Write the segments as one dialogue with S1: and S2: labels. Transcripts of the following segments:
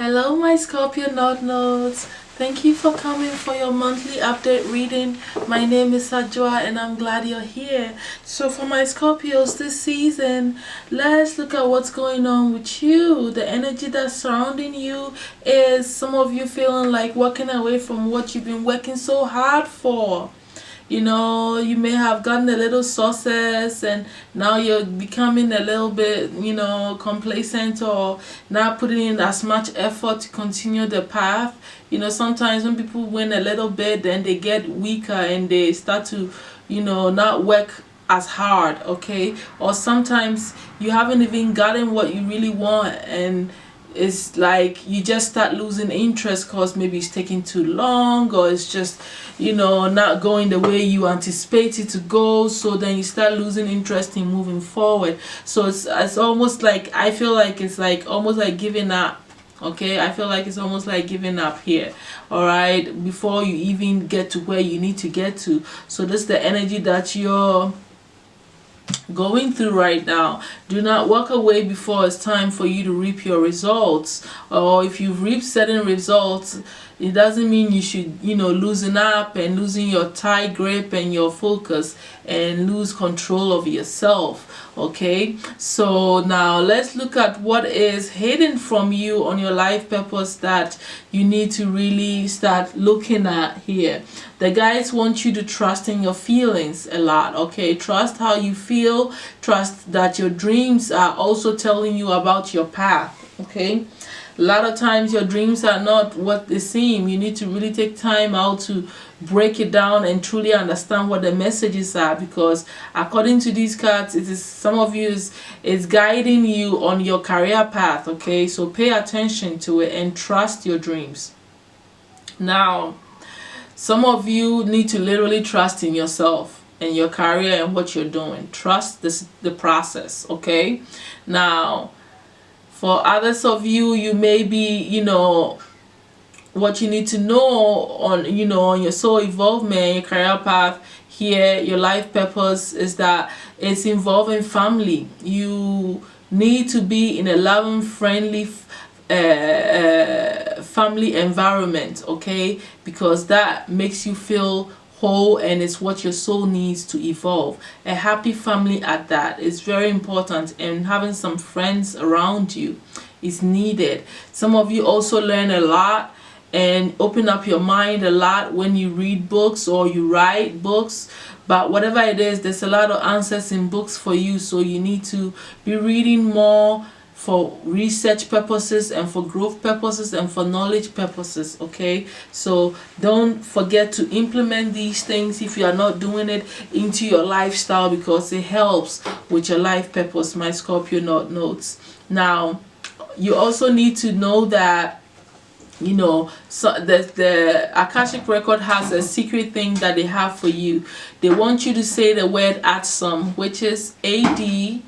S1: Hello my Scorpio North Nodes. Thank you for coming for your monthly update reading. My name is Adjwoa and I'm glad you're here. So for my Scorpios this season, let's look at what's going on with you. The energy that's surrounding you is some of you feeling like walking away from what you've been working so hard for. You know, you may have gotten a little success and now you're becoming a little bit, complacent, or not putting in as much effort to continue the path. You know, sometimes when people win a little bit, then they get weaker and they start to, not work as hard, okay? Or sometimes you haven't even gotten what you really want, and it's like you just start losing interest because maybe it's taking too long, or it's just not going the way you anticipate it to go. So then you start losing interest in moving forward. So it's almost like, I feel like it's like almost like giving up. Okay, I feel like it's almost like giving up here, all right, before you even get to where you need to get to. So this is the energy that you're going through right now. Do not walk away before it's time for you to reap your results. Or if you've reaped certain results, it doesn't mean you should loosen up and losing your tight grip and your focus and lose control of yourself. Okay, so now let's look at what is hidden from you on your life purpose that you need to really start looking at here. The guides want you to trust in your feelings a lot. Okay, trust how you feel, trust that your dreams are also telling you about your path. Okay, a lot of times your dreams are not what they seem. You need to really take time out to break it down and truly understand what the messages are, because according to these cards, it is some of you is guiding you on your career path. Okay, so pay attention to it and trust your dreams. Now, some of you need to literally trust in yourself and your career and what you're doing. Trust the process. Okay, now for others of you, you may be, what you need to know on, on your soul involvement, your career path here, your life purpose is that it's involving family. You need to be in a loving, friendly family environment, okay? Because that makes you feel whole and it's what your soul needs to evolve. A happy family at that is very important, and having some friends around you is needed. Some of you also learn a lot and open up your mind a lot when you read books or you write books. But whatever it is, there's a lot of answers in books for you, so you need to be reading more for research purposes and for growth purposes and for knowledge purposes. Okay, so don't forget to implement these things if you are not doing it into your lifestyle, because it helps with your life purpose, my Scorpio North Nodes. Now, you also need to know that so the Akashic record has a secret thing that they have for you. They want you to say the word ADSUM, which is ADSUM.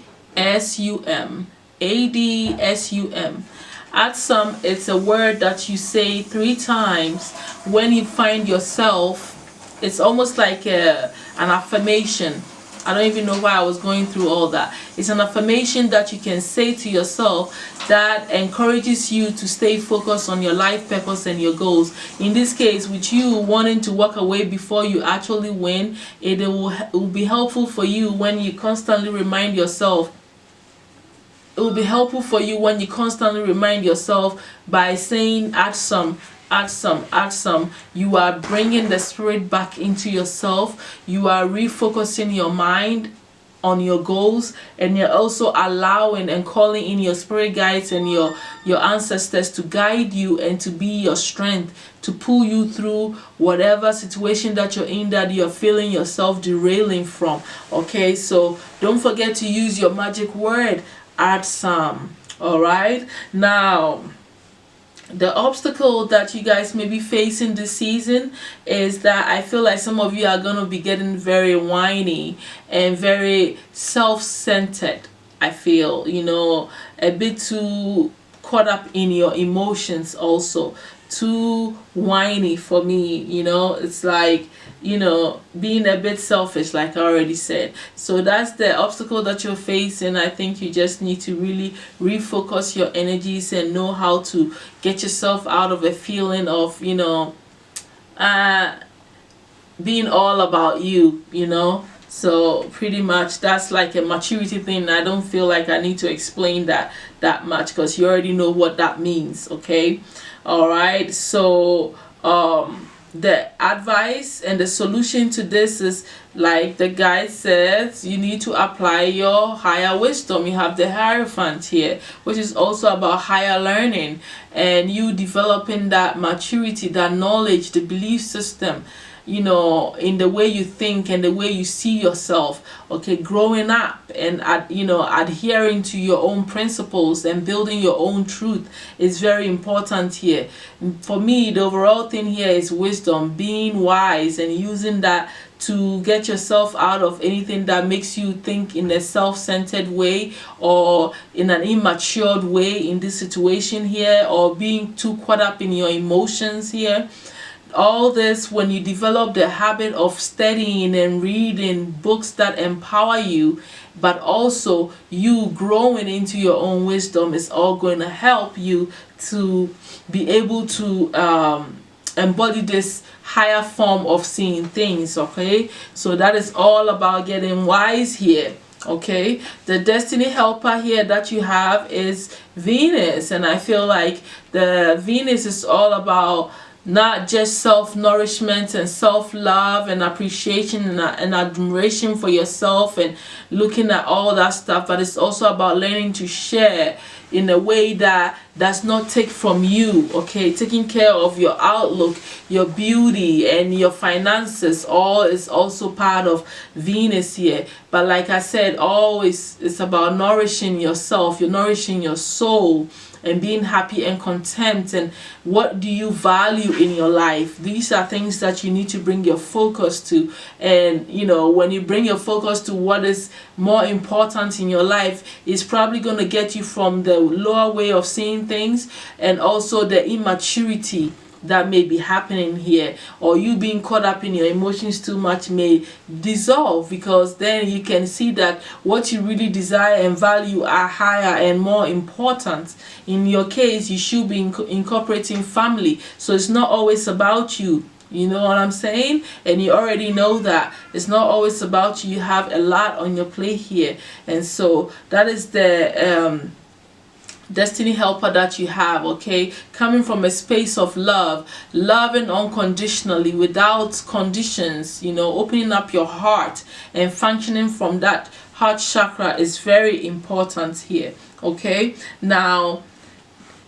S1: ADSUM. ADSUM, it's a word that you say 3 times when you find yourself. It's almost like an affirmation. I don't even know why I was going through all that. It's an affirmation that you can say to yourself that encourages you to stay focused on your life purpose and your goals. In this case, with you wanting to walk away before you actually win, it will be helpful for you when you constantly remind yourself. It will be helpful for you when you constantly remind yourself by saying ADSUM. ADSUM. You are bringing the spirit back into yourself. You are refocusing your mind on your goals, and you're also allowing and calling in your spirit guides and your ancestors to guide you and to be your strength, to pull you through whatever situation that you're in that you're feeling yourself derailing from. Okay, so don't forget to use your magic word ADSUM. All right, now the obstacle that you guys may be facing this season is that I feel like some of you are going to be getting very whiny and very self-centered. I feel, a bit too caught up in your emotions also. too whiny for me, you know. It's like, you know, being a bit selfish, like I already said. So that's the obstacle that you're facing. I think you just need to really refocus your energies and know how to get yourself out of a feeling of, you know, being all about you, you know. So pretty much that's like a maturity thing. I don't feel like I need to explain that much, because you already know what that means. Okay, all right. So the advice and the solution to this is, like the guide says, you need to apply your higher wisdom. You have the Hierophant here, which is also about higher learning, and you developing that maturity, that knowledge, the belief system, you know, in the way you think and the way you see yourself. Okay, growing up and you know, adhering to your own principles and building your own truth is very important here. For me, the overall thing here is wisdom, being wise and using that to get yourself out of anything that makes you think in a self-centered way or in an immature way in this situation here, or being too caught up in your emotions here. All this, when you develop the habit of studying and reading books that empower you, but also you growing into your own wisdom, is all going to help you to be able to embody this higher form of seeing things. Okay, so that is all about getting wise here. Okay, the destiny helper here that you have is Venus, and I feel like the Venus is all about not just self-nourishment and self-love and appreciation and admiration for yourself and looking at all that stuff, but it's also about learning to share in a way that does not take from you. Okay, taking care of your outlook, your beauty and your finances, all is also part of Venus here. But like I said, always it's about nourishing yourself, you're nourishing your soul and being happy and content. And what do you value in your life? These are things that you need to bring your focus to. And you know, when you bring your focus to what is more important in your life, it's probably going to get you from the lower way of seeing things and also the immaturity that may be happening here, or you being caught up in your emotions too much may dissolve, because then you can see that what you really desire and value are higher and more important. In your case, you should be incorporating family, so it's not always about you. You know what I'm saying? And you already know that it's not always about you. You have a lot on your plate here, and so that is the destiny helper that you have. Okay, coming from a space of love, loving unconditionally without conditions, you know, opening up your heart and functioning from that heart chakra is very important here. Okay, now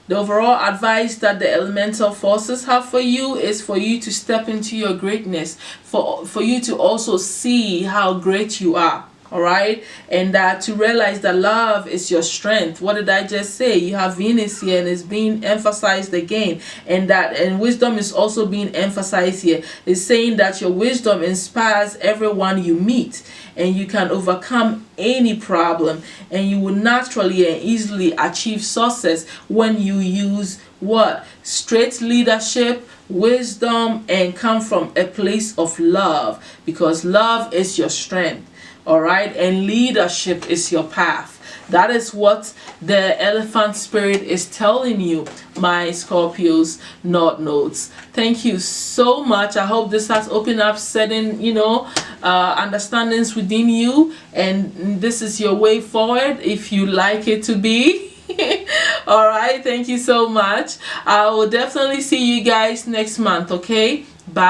S1: the overall advice that the elemental forces have for you is for you to step into your greatness, for you to also see how great you are. All right, and to realize that love is your strength. What did I just say? You have Venus here and it's being emphasized again, and wisdom is also being emphasized here. It's saying that your wisdom inspires everyone you meet, and you can overcome any problem, and you will naturally and easily achieve success when you use what? Straight leadership, wisdom, and come from a place of love, because love is your strength. All right, and leadership is your path. That is what the elephant spirit is telling you, my Scorpios North Nodes. Thank you so much. I hope this has opened up certain, you know, understandings within you, and this is your way forward if you like it to be. All right, thank you so much. I will definitely see you guys next month. Okay,